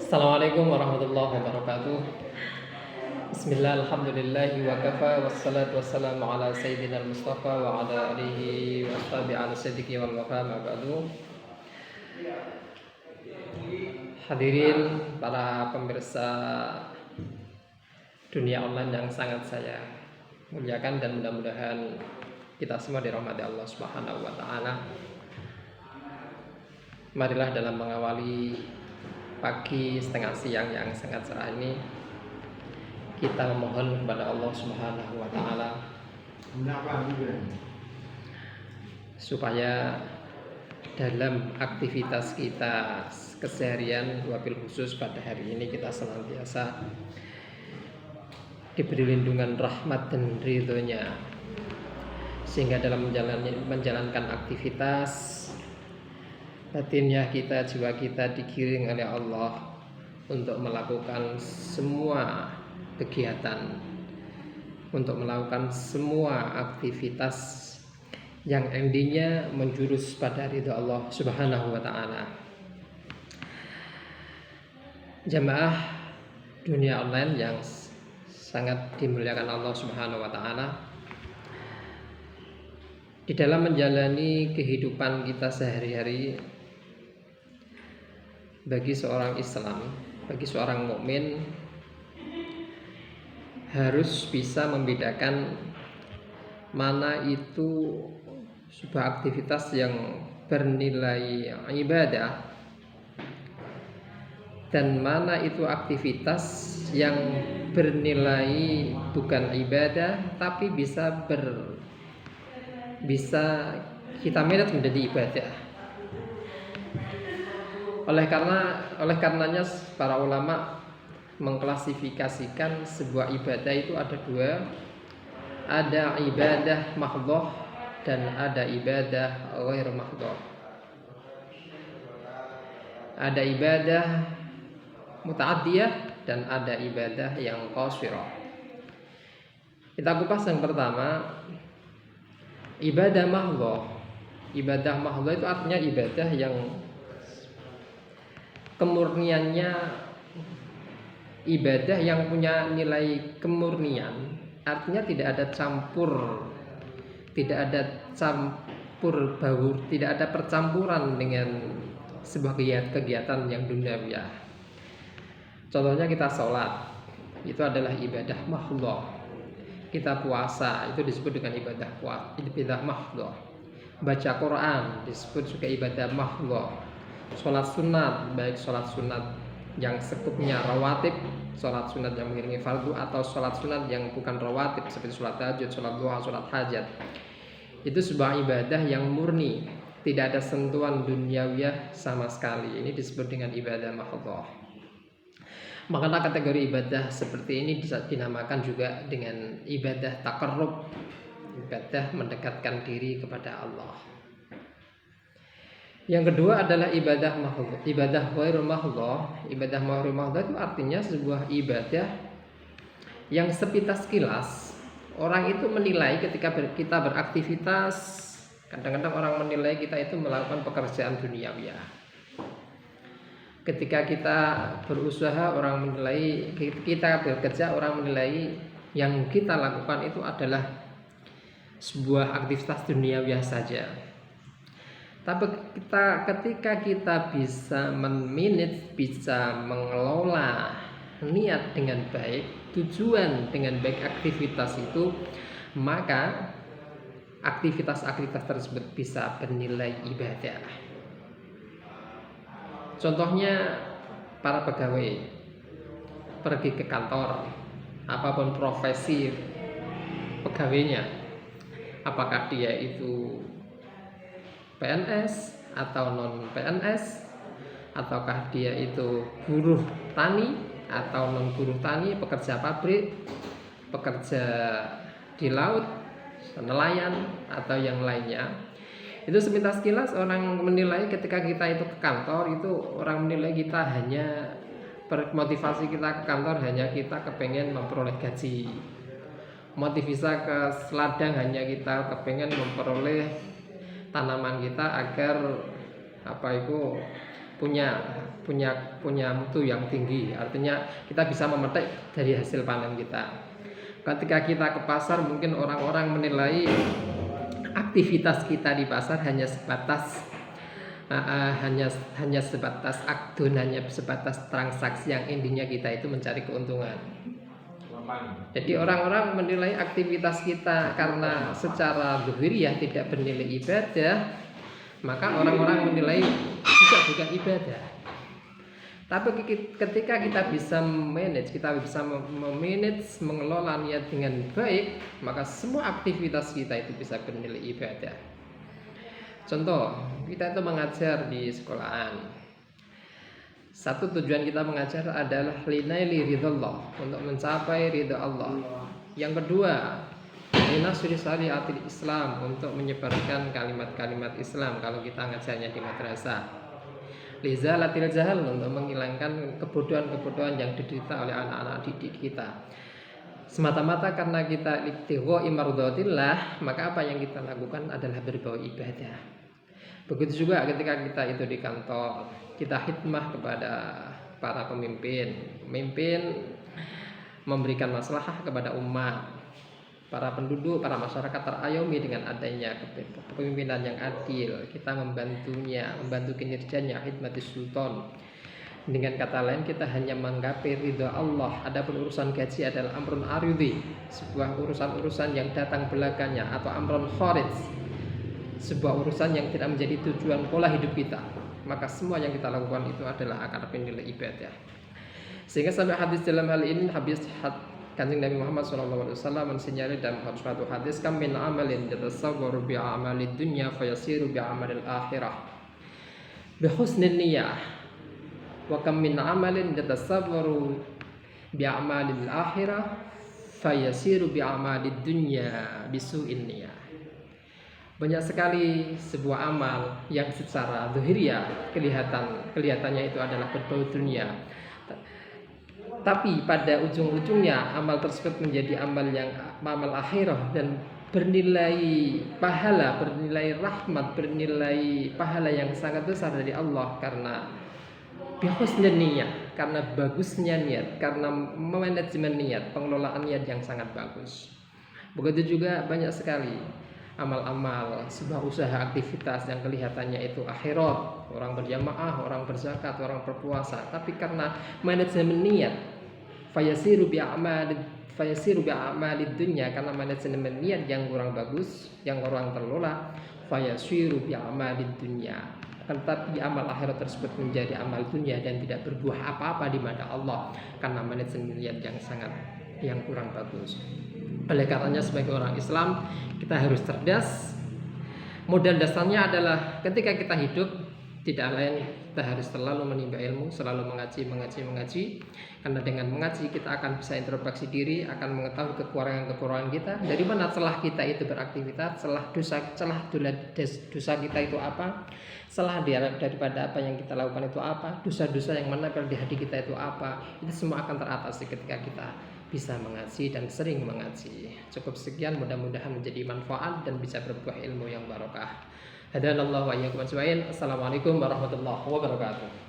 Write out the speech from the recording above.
Assalamualaikum warahmatullahi wabarakatuh. Bismillah, alhamdulillahi wa kafa, wassalatu wassalamu ala sayyidina al-mustafa wa ala alihi wa ashabi ala siddiqi wal wafa ma ba'du. Hadirin para pemirsa dunia online yang sangat saya muliakan, dan mudah-mudahan kita semua dirahmati Allah Subhanahu wa taala. Marilah dalam mengawali pagi setengah siang yang sangat cerah ini, kita memohon kepada Allah Subhanahu wa taala supaya dalam aktivitas kita keseharian, wabil khusus pada hari ini, kita senantiasa diberi lindungan rahmat dan ridhonya, sehingga dalam menjalankan aktivitas batinnya kita, jiwa kita digiring oleh Allah untuk melakukan semua kegiatan, untuk melakukan semua aktivitas yang endingnya menjurus pada ridha Allah Subhanahu wa taala. Jamaah dunia online yang sangat dimuliakan Allah Subhanahu wa taala, di dalam menjalani kehidupan kita sehari-hari, bagi seorang Islam, bagi seorang mukmin, harus bisa membedakan mana itu sebuah aktivitas yang bernilai ibadah dan mana itu aktivitas yang bernilai bukan ibadah tapi bisa kita manage menjadi ibadah. Oleh karenanya para ulama mengklasifikasikan sebuah ibadah itu ada dua. Ada ibadah mahdhah dan ada ibadah ghair mahdhah. Ada ibadah muta'addiyah dan ada ibadah yang qasirah. Kita kupas yang pertama, ibadah mahdhah. Ibadah mahdhah itu artinya ibadah yang kemurniannya, ibadah yang punya nilai kemurnian, artinya tidak ada campur baur, tidak ada percampuran dengan sebuah kegiatan yang duniawiah. Contohnya kita sholat, itu adalah ibadah mahdhah. Kita puasa, itu disebut dengan ibadah mahdhah. Baca Quran disebut juga ibadah mahdhah. Sholat sunat, baik sholat sunat yang sekupnya rawatib, sholat sunat yang mengiringi fardu, atau sholat sunat yang bukan rawatib seperti sholat tahajud, sholat duha, sholat hajat, itu sebuah ibadah yang murni, tidak ada sentuhan duniawiyah sama sekali. Ini disebut dengan ibadah mahdhah. Maka kategori ibadah seperti ini bisa dinamakan juga dengan ibadah taqarrub, ibadah mendekatkan diri kepada Allah. Yang kedua adalah ibadah mahdhah, ibadah ghairul mahdhah. Ibadah ghairul mahdhah itu artinya sebuah ibadah yang sepintas kilas orang itu menilai ketika kita beraktivitas. Kadang-kadang orang menilai kita itu melakukan pekerjaan duniawiah. Ketika kita berusaha, orang menilai kita bekerja, orang menilai yang kita lakukan itu adalah sebuah aktivitas duniawiah saja. Tapi ketika kita bisa memanage, bisa mengelola niat dengan baik, tujuan dengan baik aktivitas itu, maka aktivitas-aktivitas tersebut bisa bernilai ibadah. Contohnya para pegawai pergi ke kantor, apapun profesi pegawainya, apakah dia itu PNS atau non PNS, ataukah dia itu buruh tani atau non buruh tani, pekerja pabrik, pekerja di laut, nelayan atau yang lainnya, itu sepintas kilas orang menilai ketika kita itu ke kantor, itu orang menilai kita hanya motivasi kita ke kantor hanya kita kepengen memperoleh gaji, motivasi ke ladang hanya kita kepengen memperoleh tanaman kita agar punya punya mutu yang tinggi. Artinya kita bisa memetik dari hasil panen kita. Ketika kita ke pasar, mungkin orang-orang menilai aktivitas kita di pasar hanya sebatas akdun, hanya sebatas transaksi yang intinya kita itu mencari keuntungan. Jadi orang-orang menilai aktivitas kita karena secara zahiriyah tidak bernilai ibadah, maka orang-orang menilai juga bukan ibadah. Tapi ketika kita bisa memanage mengelola niat dengan baik, maka semua aktivitas kita itu bisa bernilai ibadah. Contoh, kita itu mengajar di sekolahan. Satu tujuan kita mengajar adalah linaili ridhallah, untuk mencapai ridha Allah. Yang kedua, linasri syariatil Islam, untuk menyebarkan kalimat-kalimat Islam kalau kita ngajarnya di madrasah. Lizalatil jahal, untuk menghilangkan kebodohan-kebodohan yang diderita oleh anak-anak didik kita. Semata-mata karena kita ibtigha imardhatillah, maka apa yang kita lakukan adalah berbau ibadah. Begitu juga ketika kita itu di kantor, kita khidmah kepada para pemimpin memberikan maslahah kepada umat, para penduduk, para masyarakat terayomi dengan adanya kepemimpinan yang adil. Kita membantu kinerjanya, khidmatis sultan. Dengan kata lain, kita hanya menggapai ridha Allah. Adapun urusan gaji adalah amrun aridhi, sebuah urusan yang datang belakannya, atau amrun kharij, sebuah urusan yang tidak menjadi tujuan pola hidup kita. Maka semua yang kita lakukan itu adalah akan bernilai ibadah. Sehingga sampai hadis dalam hal ini, Kanjeng Nabi Muhammad SAW mensinyalir dalam suatu hadis, kam min amalin yatasawwaru bi amalid dunya fayasiru bi amalil akhirah bi husnin niyyah, wa kam min amalin yatasawwaru bi amalil akhirah fayasiru bi amalid dunya bi su'in niyyah. Banyak sekali sebuah amal yang secara zahiriyah kelihatannya itu adalah berbau dunia, tapi pada ujung-ujungnya amal tersebut menjadi amal akhirah dan bernilai pahala, bernilai rahmat, bernilai pahala yang sangat besar dari Allah karena bihusnil niyah, karena bagusnya niat, karena manajemen niat, pengelolaan niat yang sangat bagus. Begitu juga banyak sekali amal-amal, sebuah usaha, aktivitas yang kelihatannya itu akhirat, orang berjamaah, orang berzakat, orang berpuasa, tapi karena manajemen niat, fayasiru bi a'malid dunya, karena manajemen niat yang kurang bagus, yang kurang terlola, fayasiru bi a'malid dunya, tetapi amal akhirat tersebut menjadi amal dunia dan tidak berbuah apa-apa di mata Allah karena manajemen niat yang kurang bagus. Oleh karenanya sebagai orang Islam kita harus cerdas. Modal dasarnya adalah ketika kita hidup, tidak lain kita harus selalu menimba ilmu, selalu mengaji. Karena dengan mengaji kita akan bisa introspeksi diri, akan mengetahui kekurangan kita. Dari mana celah kita itu beraktivitas, celah dosa kita itu apa, celah daripada apa yang kita lakukan itu apa, dosa-dosa yang menempel di hati kita itu apa. Itu semua akan teratasi ketika kita bisa mengaji dan sering mengaji. Cukup sekian, mudah-mudahan menjadi manfaat dan bisa berbuah ilmu yang barokah. Hadanallahu wa iyyakum ajmain. Assalamualaikum warahmatullahi wabarakatuh.